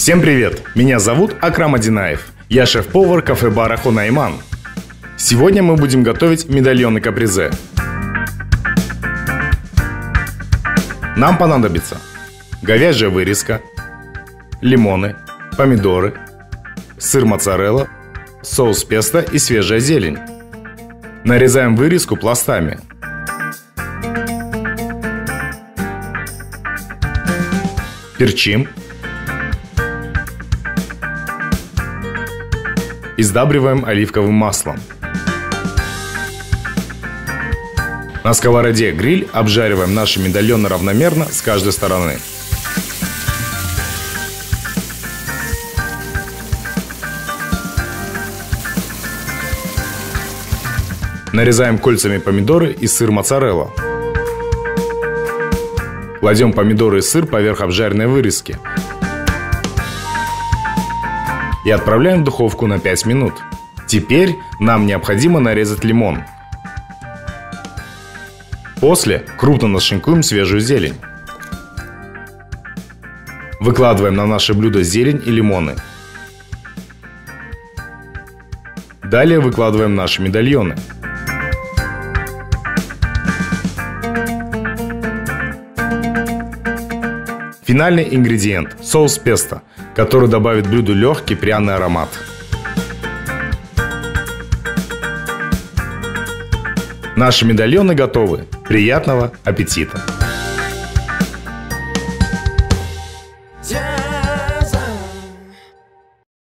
Всем привет! Меня зовут Акрам Адинаев. Я шеф-повар кафе-бара Хунайман. Сегодня мы будем готовить медальоны капрезе. Нам понадобится говяжья вырезка, лимоны, помидоры, сыр моцарелла, соус песто и свежая зелень. Нарезаем вырезку пластами. Перчим. И сдабриваем оливковым маслом. На сковороде гриль обжариваем наши медальоны равномерно с каждой стороны. Нарезаем кольцами помидоры и сыр моцарелла. Кладем помидоры и сыр поверх обжаренной вырезки. И отправляем в духовку на 5 минут. Теперь нам необходимо нарезать лимон. После крупно нашинкуем свежую зелень. Выкладываем на наше блюдо зелень и лимоны. Далее выкладываем наши медальоны. Финальный ингредиент – соус песто, который добавит блюду легкий пряный аромат. Наши медальоны готовы. Приятного аппетита!